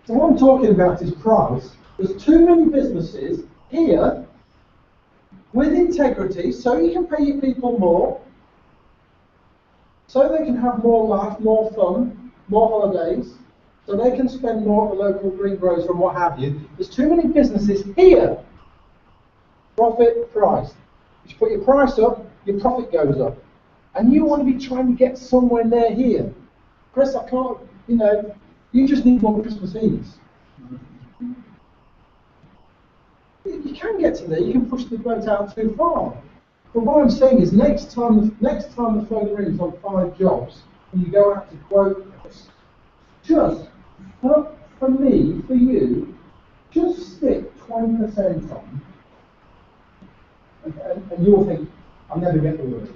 So what I'm talking about is price. There's too many businesses here with integrity, so you can pay your people more, so they can have more life, more fun, more holidays, so they can spend more at the local green groves and what have you. There's too many businesses here. Profit, price. If you put your price up, your profit goes up. And you want to be trying to get somewhere near here. Chris, I can't, you just need more Christmas Eves. You can get to there, you can push the boat out too far. But what I'm saying is next time the phone rings on 5 jobs and you go out to quote this, just for me, for you, just stick 20% on and you'll think, I'll never get the word.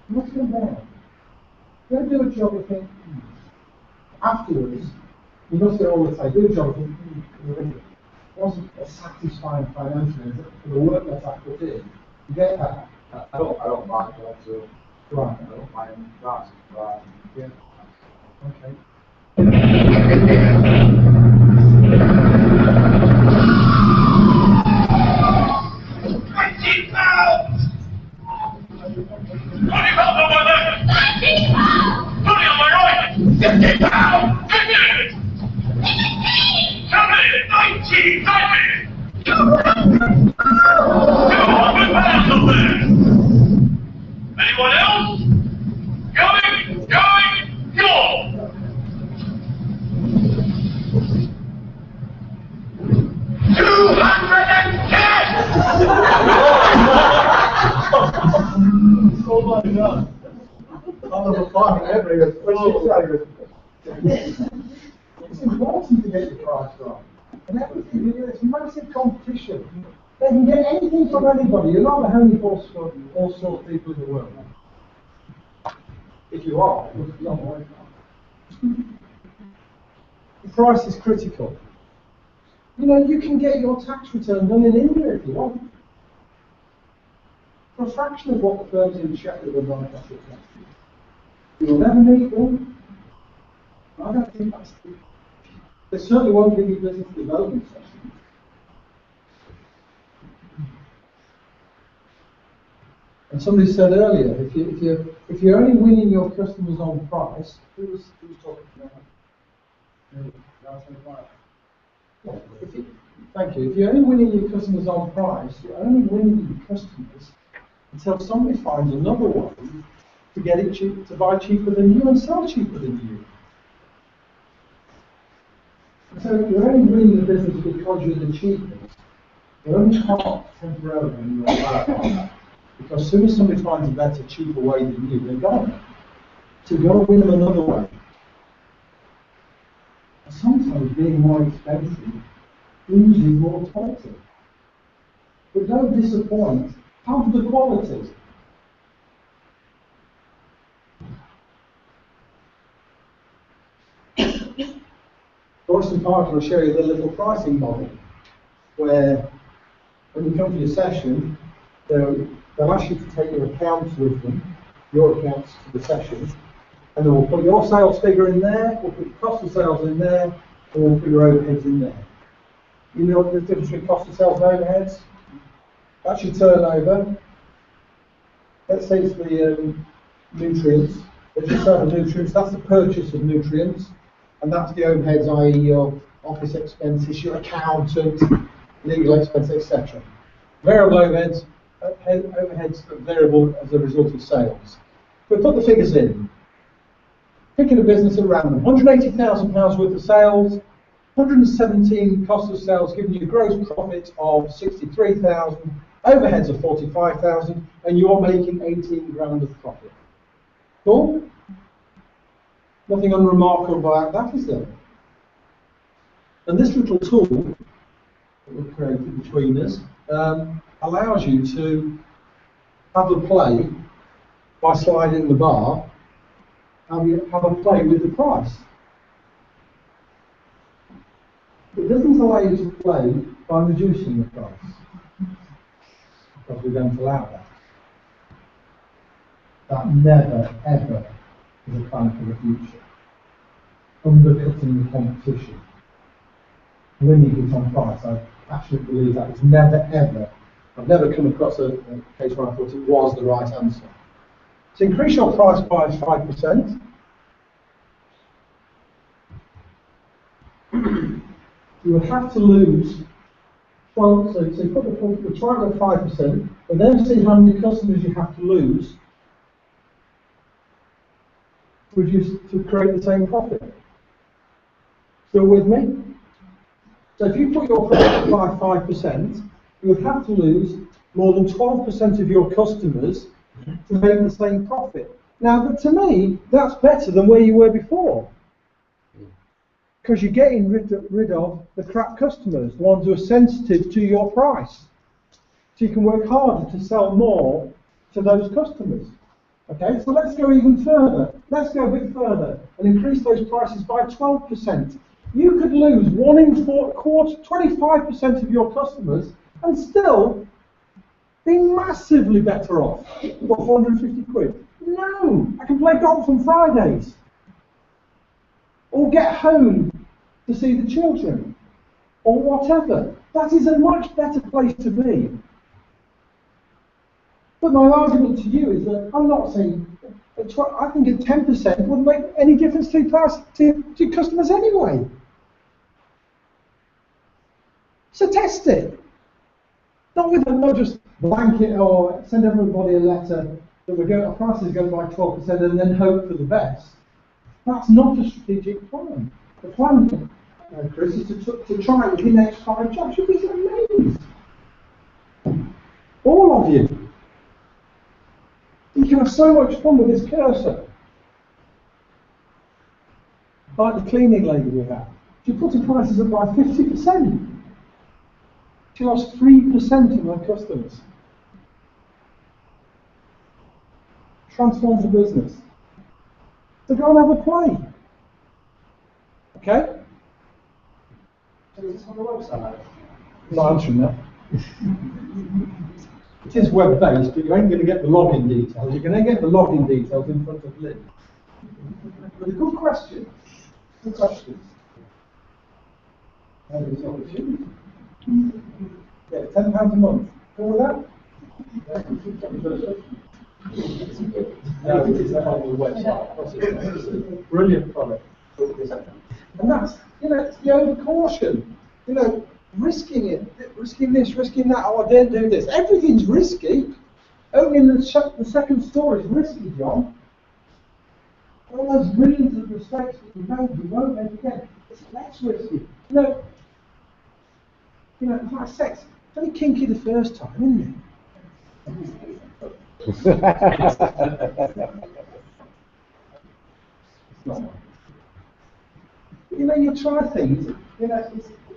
What's going on? Go do a job and think, afterwards, you must get all the time, do a job and think, it wasn't as satisfying financially for the work that I put in. You get that? I don't mind that, so Right. I don't mind that. Right. Yeah. Okay. Anyone else? Going, go! 210! Oh my God. On the fly, everybody goes, it's important to get your price right. And everything, it's massive competition. They can get anything from anybody. You're not the only horse for all sorts of people in the world. If you are, it's not like that. The price is critical. You can get your tax return done in India if you want. For a fraction of what the firms in Sheffield and Doncaster tax. You'll never meet them. I don't think that's true. They certainly won't give you business development sessions. And somebody said earlier, if you're only winning your customers on price, who's talking about? Thank you. If you're only winning your customers on price, you're only winning your customers until somebody finds another way to get it cheap, to buy cheaper than you and sell cheaper than you. So you're only winning the business because you're the cheapest. You're only hot temporarily when you're hot. Because as soon as somebody finds a better, cheaper way than you, they're gone. So you've got to win them another way. And sometimes being more expensive means you're more expensive. But don't disappoint. Have the quality. Royston Parker will show you the little pricing model, where when you come to your session, they'll ask you to take your accounts with them, your accounts to the session, and then we'll put your sales figure in there, we'll put your cost of sales in there, and we'll put your overheads in there. You know what the difference between cost of sales and overheads? That's your turnover. Let's say it's the nutrients. Let's just say the nutrients, that's the purchase of nutrients. And that's the overheads, i.e. your office expenses, your accountant, legal expenses, etc. Variable overheads are variable as a result of sales. We put the figures in. Picking a business at random, £180,000 worth of sales, 117 cost of sales, giving you a gross profit of 63,000, overheads of 45,000, and you're making 18 grand of profit. Cool? Nothing unremarkable about that, is there? And this little tool that we've created between us allows you to have a play by sliding the bar, have a play with the price. It doesn't allow you to play by reducing the price, because we don't allow that. That never, ever is a plan for the future. Undercutting the competition. Limiting on price. I actually believe that is never ever. I've never come across a case where I thought it was the right answer. So increase your price by 5%. You would have to lose 12, so you put the trial at 5%, but then see how many customers you have to lose to create the same profit. Still with me? So if you put your profit by 5%, you would have to lose more than 12% of your customers to make the same profit. Now, to me, that's better than where you were before. Because you're getting rid of the crap customers, the ones who are sensitive to your price. So you can work harder to sell more to those customers. Okay, so let's go even further. Let's go a bit further and increase those prices by 12%. You could lose 1 in 4 quarters, 25% of your customers, and still be massively better off. What, 450 quid? No, I can play golf on Fridays. Or get home to see the children, or whatever. That is a much better place to be. But my argument to you is that I'm not saying, I think at 10% wouldn't make any difference to customers anyway. So test it. Not just blanket or send everybody a letter that our price is going by 12% and then hope for the best. That's not a strategic plan. The plan, Chris, is to try it within the next 5 jobs. You'll be amazed. All of you. You can have so much fun with this cursor. Like the cleaning lady we have. She put her prices up by 50%. She lost 3% of her customers. Transforms the business. So go and have a play. Okay? So is this on the website? I'm not answering that. It is web-based, but you ain't going to get the login details. You're going to get the login details in front of Liz. But a good question. Good question. And it's opportunity. Yeah, £10 a month. Go with that? No, it is on the website. Brilliant product. And that's, it's the over caution. Risking it, risking this, risking that. Oh, I didn't do this. Everything's risky. Opening the second store is risky, John. All those millions of mistakes that you made, you won't make again. It's less risky. It's like sex. It's only kinky the first time, isn't it? It's not. You try things.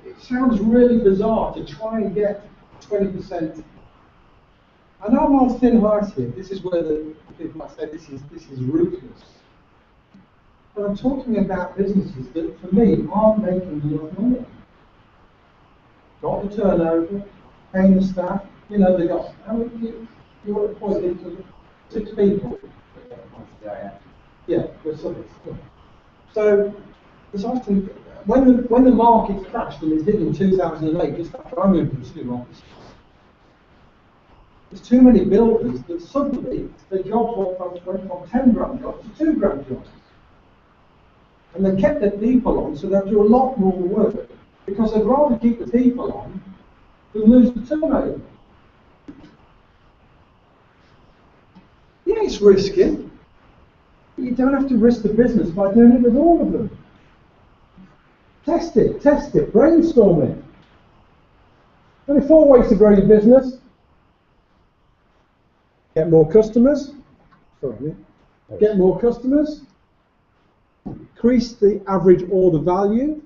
It sounds really bizarre to try and get 20%. I know I'm on thin ice here. This is where the people might say this is ruthless. But I'm talking about businesses that, for me, aren't making enough money. Got the turnover, paying the staff. They got how many? You want to point into 6 people. Yeah, there's something. So there's often when the market crashed and it did in 2008, just after I moved into the office, there's too many builders that suddenly their jobs went from 10 grand jobs to 2 grand jobs. And they kept their people on, so they'll do a lot more work because they'd rather keep the people on than lose the turnover. Yeah, it's risky, but you don't have to risk the business by doing it with all of them. Test it, brainstorm it. Only 4 ways to grow your business. Get more customers. Get more customers. Increase the average order value.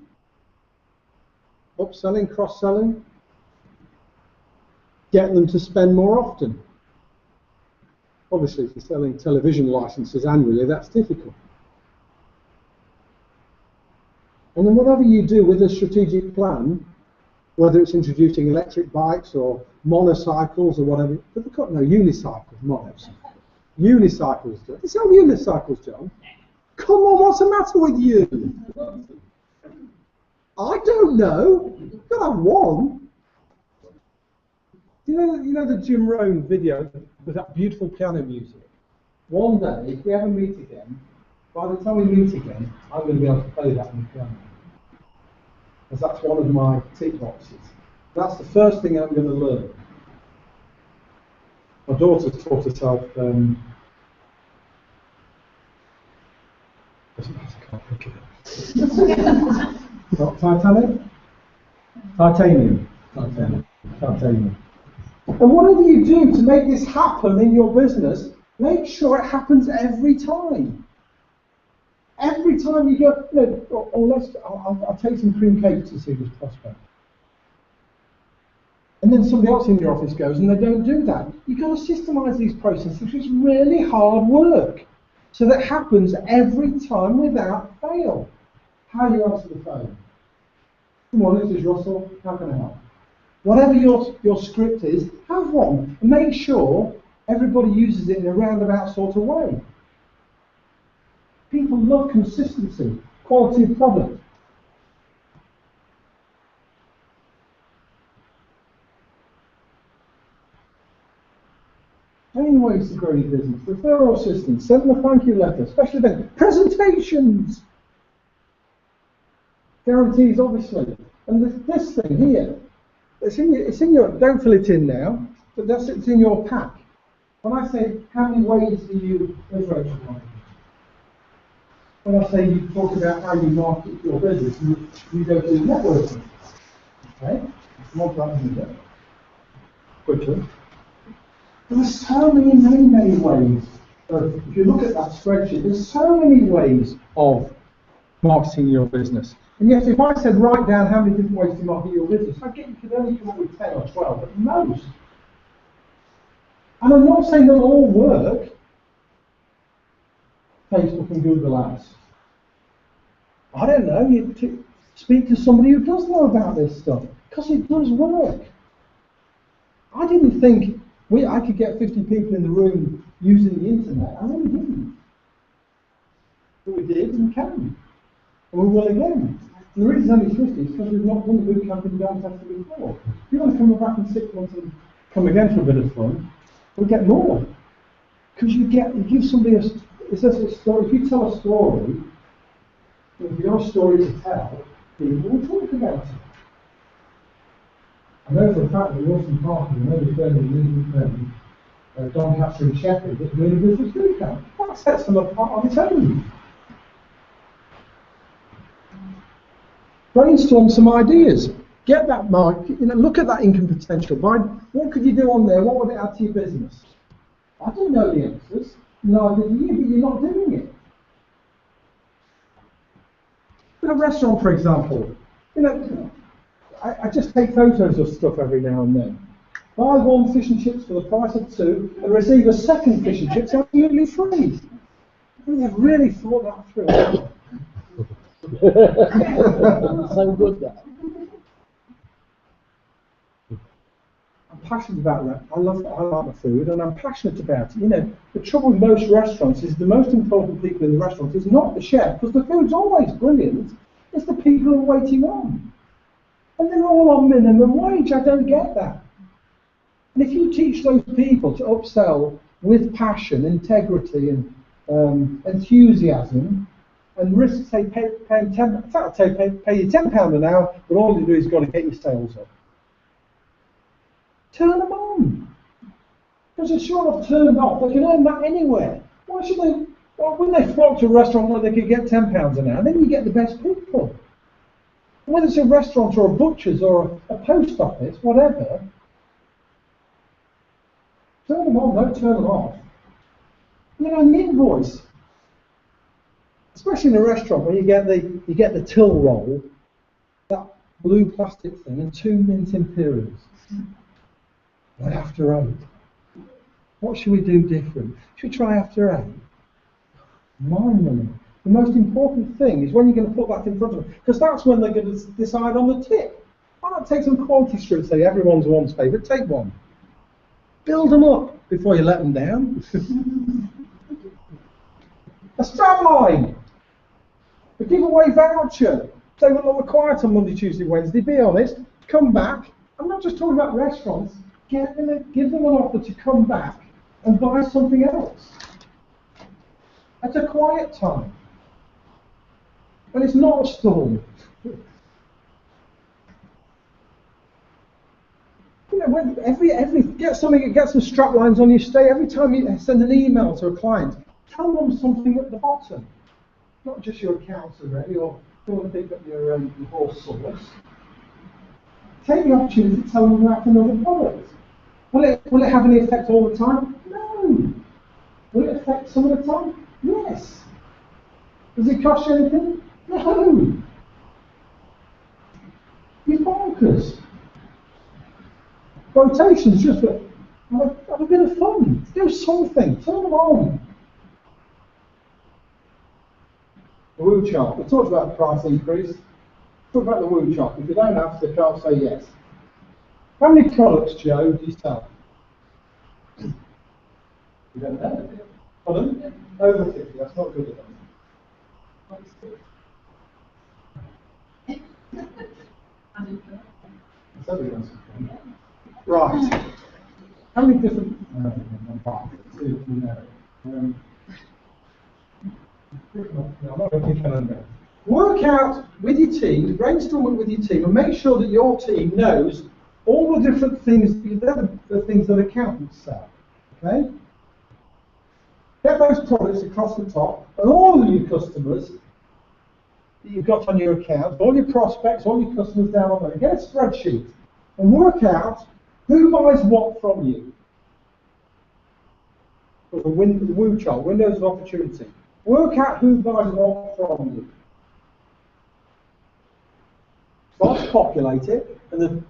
Upselling, cross-selling. Get them to spend more often. Obviously, if you're selling television licenses annually, that's difficult. And then whatever you do with a strategic plan, whether it's introducing electric bikes or monocycles or whatever, but they've got no unicycles, monos. Unicycles, John. They sell unicycles, John. Come on, what's the matter with you? I don't know. You've got to have one. You know the Jim Rohn video with that beautiful piano music? One day, if we ever meet again, by the time we meet again, I'm going to be able to play that on the piano. Because that's one of my tick boxes. That's the first thing I'm going to learn. My daughter's taught herself, I can't think of it. What, Titanium? Titanium. And whatever you do to make this happen in your business, make sure it happens every time. Every time you go, I'll take some cream cakes to see this prospect. And then somebody else in your office goes and they don't do that. You've got to systemize these processes, which is really hard work. So that happens every time without fail. How you answer the phone. Good morning, this is Russell. How can I help? Whatever your script is, have one. And make sure everybody uses it in a roundabout sort of way. People love consistency, quality of product. Any ways to grow your business? Referral systems, send them a thank you letter, especially then. Presentations! Guarantees, obviously. And this thing here, it's in your, don't fill it in now, but it's in your pack. When I say, how many ways do you leverage marketing? When I say you talk about how you market your business, you go to networking. Okay? More that quickly. There's so many ways. If you look at that spreadsheet, there's so many ways of marketing your business. And yet, if I said write down how many different ways to market your business, I get you could only come up with 10 or 12 at most. And I'm not saying they'll all work. Facebook and Google Ads. I don't know. You speak to somebody who does know about this stuff, because it does work. I didn't think I could get 50 people in the room using the internet. I really didn't. But we did and can. And we will again. And the reason it's only 50 is because we've not done the bootcamp in Doncaster before. If you want to come back in 6 months and come again for a bit of fun, we'll get more. Because you give somebody it says a story. If you tell a story, if you have a story to tell, people will talk about it. I know for a fact that Wilson Parker, I know the firm in Doncaster and Sheffield, that really business bootcamp. That sets them apart on its own. Brainstorm some ideas. Get that market. Look at that income potential. What could you do on there? What would it add to your business? I don't know the answers. Neither do you, but you're not doing it. In a restaurant, for example, I just take photos of stuff every now and then. Buy 1 fish and chips for the price of 2 and receive a second fish and chips absolutely free. They've really thought that through. So good that. I'm passionate about that. I like my food and I'm passionate about it. The trouble with most restaurants is the most important people in the restaurant is not the chef, because the food's always brilliant. It's the people who are waiting on. And they're all on minimum wage. I don't get that. And if you teach those people to upsell with passion, integrity, and enthusiasm, and risk, say, paying £10, in fact, pay you £10 an hour, but all you do is got to get your sales up. Turn them on. Because it's sure enough turned off. They can earn that anywhere. Why should they? Well, when they flock to a restaurant where they could get £10 an hour, then you get the best people. Whether it's a restaurant or a butcher's or a post office, whatever, turn them on, don't turn them off. An invoice, especially in a restaurant where you get the till roll, that blue plastic thing, and 2 mint imperials. Right after 8. What should we do different? Should we try after 8? Mind money. The most important thing is when you're going to put that in front of them, because that's when they're going to decide on the tip. Why not take some quality strips? Say everyone's one's favourite. Take one. Build them up before you let them down. A strap line. A giveaway voucher. Say, well, we're quiet on Monday, Tuesday, Wednesday. Be honest. Come back. I'm not just talking about restaurants. Give them an offer to come back and buy something else. At a quiet time. When it's not a storm. You know, when every get some strap lines on your stay. Every time you send an email to a client, tell them something at the bottom. Not just your accounts already, or you want to pick up your horse sauce. Take the opportunity to tell them about another product. Will it have any effect all the time? No. Will it affect some of the time? Yes. Does it cost you anything? No. You're bonkers. Quotations just for have a bit of fun. Do something. Turn them on. The woo chart. We talked about the price increase. Talk about the woo chart. If you don't ask, they can't say yes. How many products, Joe, do you sell? You don't know. Pardon? Over 50. That's not good enough. Right. How many different? Work out with your team, brainstorm it with your team, and make sure that your team knows all the different things, the things that accountants sell. Okay? Get those products across the top, and all of your customers that you've got on your account, all your prospects, all your customers down on there. Get a spreadsheet and work out who buys what from you. The woo chart, windows of opportunity. Work out who buys what from you. Start to populate it, and then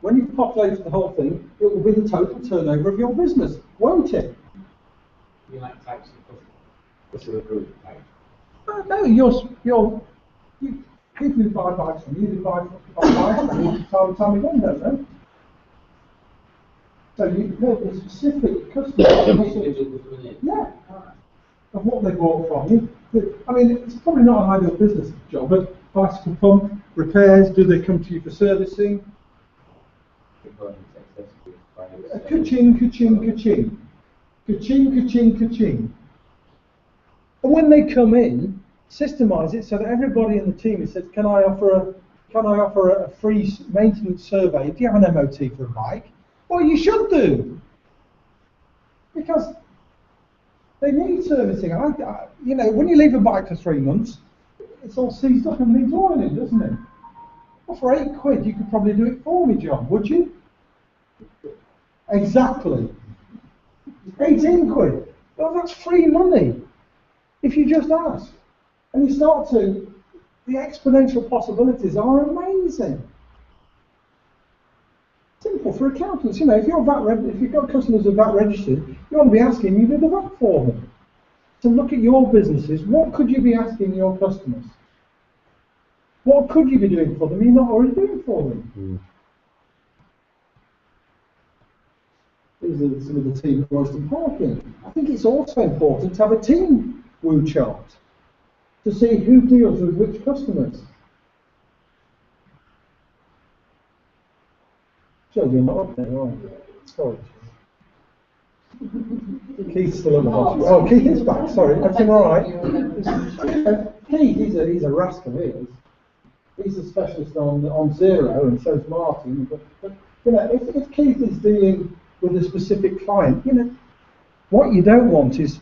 when you've populated the whole thing, it will be the total turnover of your business, won't it? You like types of customers? What's the group like? No, you're people who buy bikes from you, who buy bikes from you time and time again, don't they? So you know the specific customer, yeah, of what they bought from you. I mean, it's probably not an ideal business job, but bicycle pump, repairs, do they come to you for servicing? Ka-ching, ka-ching, ka-ching. Ka-ching, ka-ching, ka-ching. And when they come in, systemize it so that everybody in the team says, can I offer a free maintenance survey? Do you have an MOT for a bike? Well, you should do. Because they need servicing. You know, when you leave a bike for 3 months, it's all seized up and needs oiling, doesn't it? Well, for £8, you could probably do it for me, John, would you? Exactly. 18 quid. Well, that's free money. If you just ask. And you start to, the exponential possibilities are amazing. Simple for accountants. You know, if you've got customers who are VAT registered, you want to be asking you to do the VAT for them. To look at your businesses, what could you be asking your customers? What could you be doing for them you're not already doing for them? These are some of the team most important. I think it's also important to have a team woo chart to see who deals with which customers. Joe, you're not up there, are you? Sorry. Keith's still in the hospital. Oh, Keith is back. Sorry, everything all right? Keith, he's a rascal. He is. He's a specialist on zero, and so's Martin. But you know, if Keith is dealing with a specific client, you know, what you don't want is,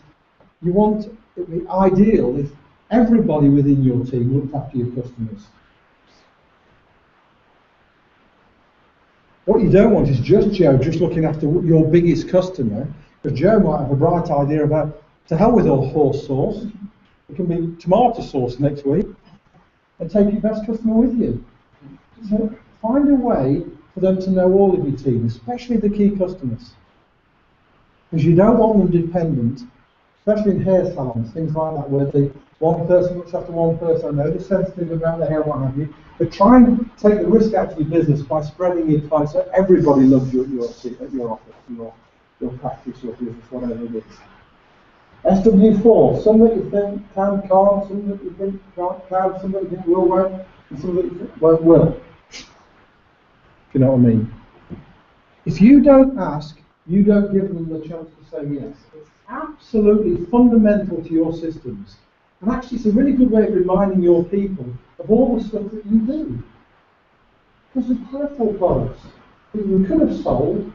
you want, the ideal is everybody within your team looks after your customers. What you don't want is just Joe just looking after your biggest customer, because Joe might have a bright idea about, to hell with all horse sauce, it can be tomato sauce next week, and take your best customer with you. So find a way for them to know all of your team, especially the key customers. Because you don't want them dependent, especially in hair salons, things like that, where one person looks after one person. I know they're sensitive about the hair, what have you, but try and take the risk out of your business by spreading it out so everybody loves you at your office, your practice, your business, whatever it is. SW4, some that you think can, can't, some that you think can't, can, some that you think will, won't, and some that you think won't, will. If you know what I mean. If you don't ask, you don't give them the chance to say yes. It's absolutely fundamental to your systems. And actually it's a really good way of reminding your people of all the stuff that you do. Because the peripheral products that you could have sold,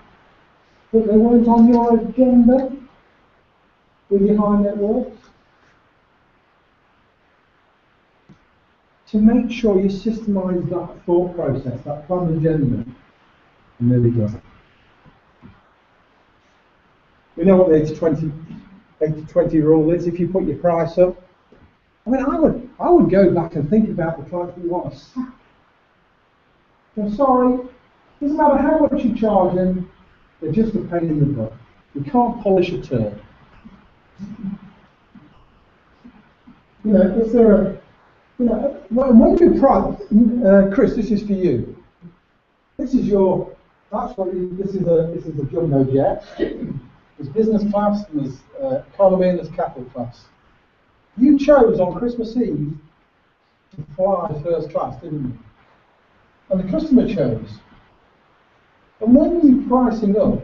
but they weren't on your agenda with your high net worth. To make sure you systemize that thought process, that planned agenda, and there we go. We know what the 80-20 rule is. If you put your price up, I mean, I would go back and think about the clients we want to sack. I'm sorry, doesn't matter how much you charge them, they're just a pain in the butt. You can't polish a turd. You know, if there are, you know, when you price, Chris, this is for you. This is your, that's what you, this is a jumbo jet. There's business class, and there's economy, and there's capital class. You chose on Christmas Eve to fly first class, didn't you? And the customer chose. And when you're pricing up,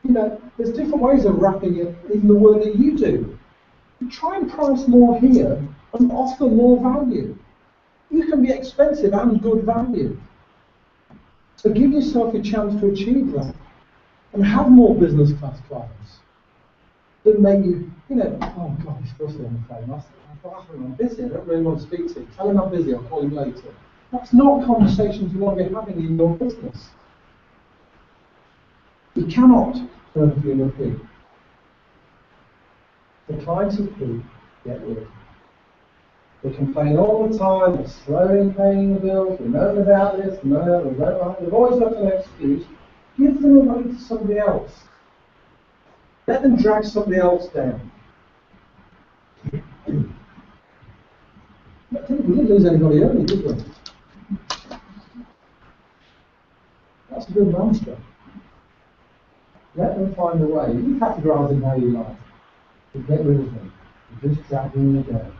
you know, there's different ways of wrapping it in the word that you do. You try and price more here and offer more value. You can be expensive and good value. So give yourself a chance to achieve that and have more business class clients that make you, you know, oh God, he's supposed to be on the phone. I'm busy, I don't really want to speak to him. Tell him I'm busy, I'll call him later. That's not conversations you want to be having in your business. You cannot turn a human pig. The clients of pig get rid. They complain all the time, they're slow in paying the bills, they know about this, they've always got an excuse. Give them away to somebody else. Let them drag somebody else down. I think we didn't lose anybody early, did we? That's a good mantra. Let them find a way. You categorise them how you like. To get rid of them. You're just dragging them down.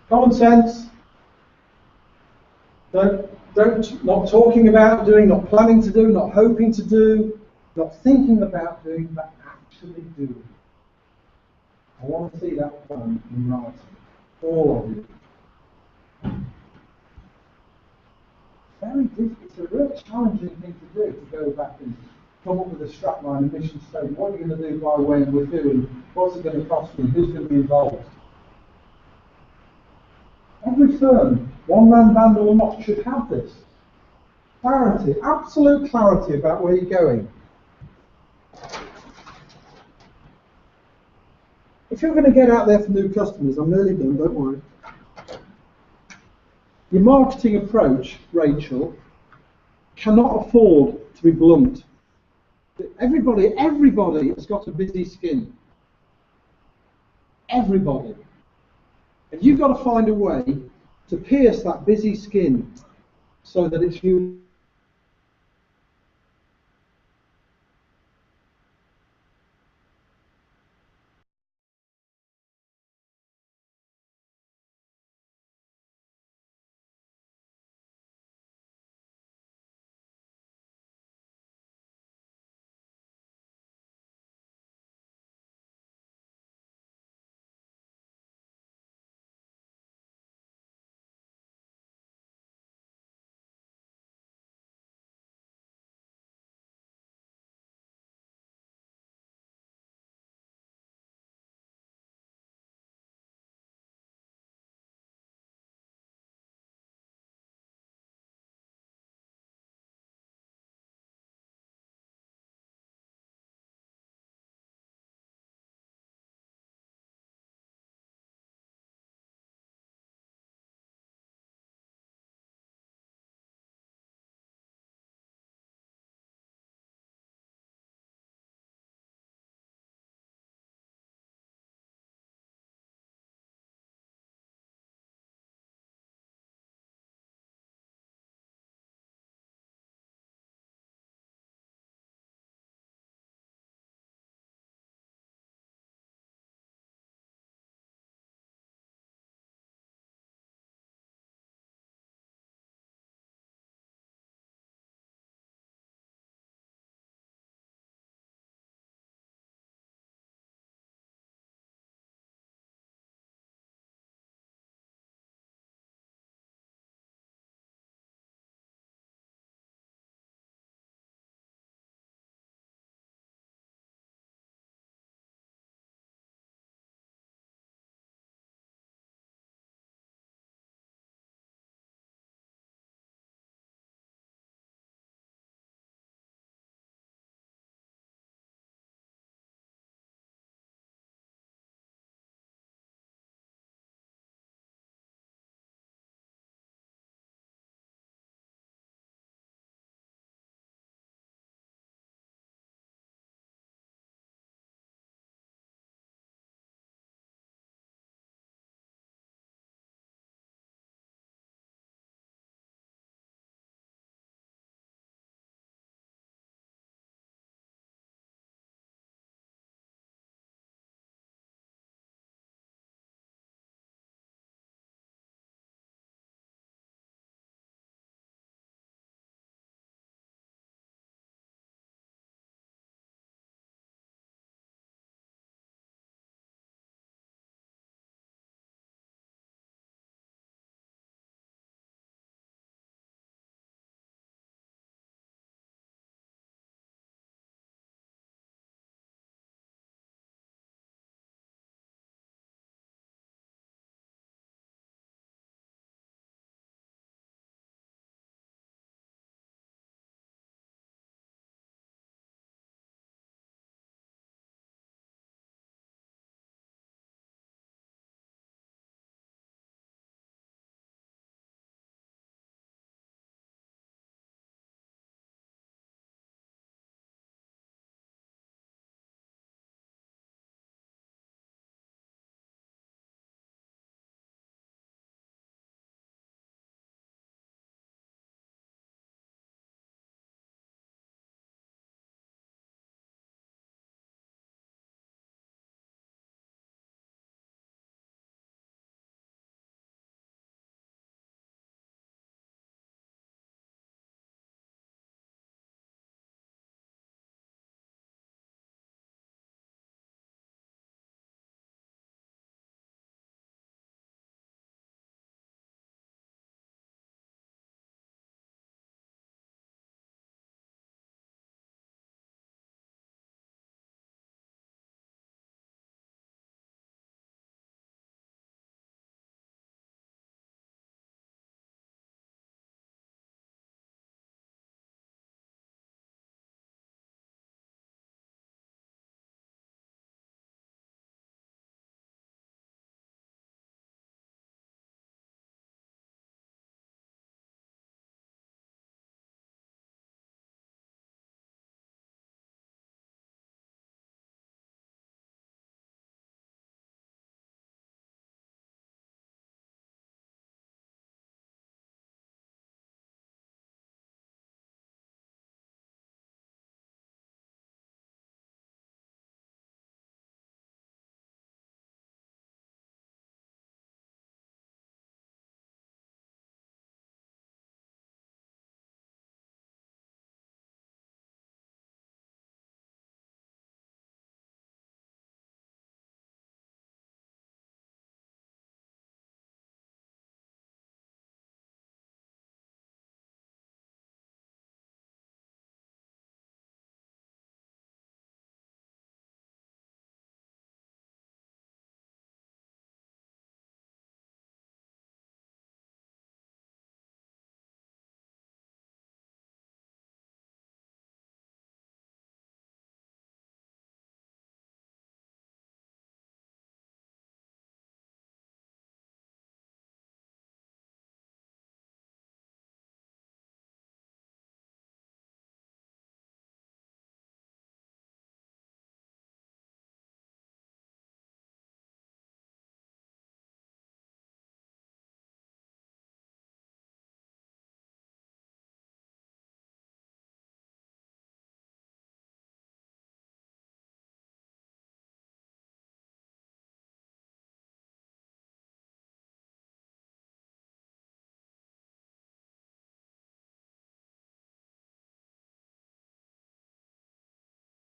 Common sense. Not talking about doing, not planning to do, not hoping to do, not thinking about doing, but actually doing. I want to see that plan in writing. All of you. Very difficult. It's a real challenging thing to do, to go back and come up with a strapline and mission statement. What are you going to do, by when, with who, and what's it going to cost me, who's going to be involved? Every firm, one-man band or not, should have this. Clarity, absolute clarity about where you're going. If you're going to get out there for new customers, I'm nearly done, don't worry. Your marketing approach, Rachel, cannot afford to be blunt. Everybody has got a busy skin. Everybody. And you've got to find a way to pierce that busy skin so that it's you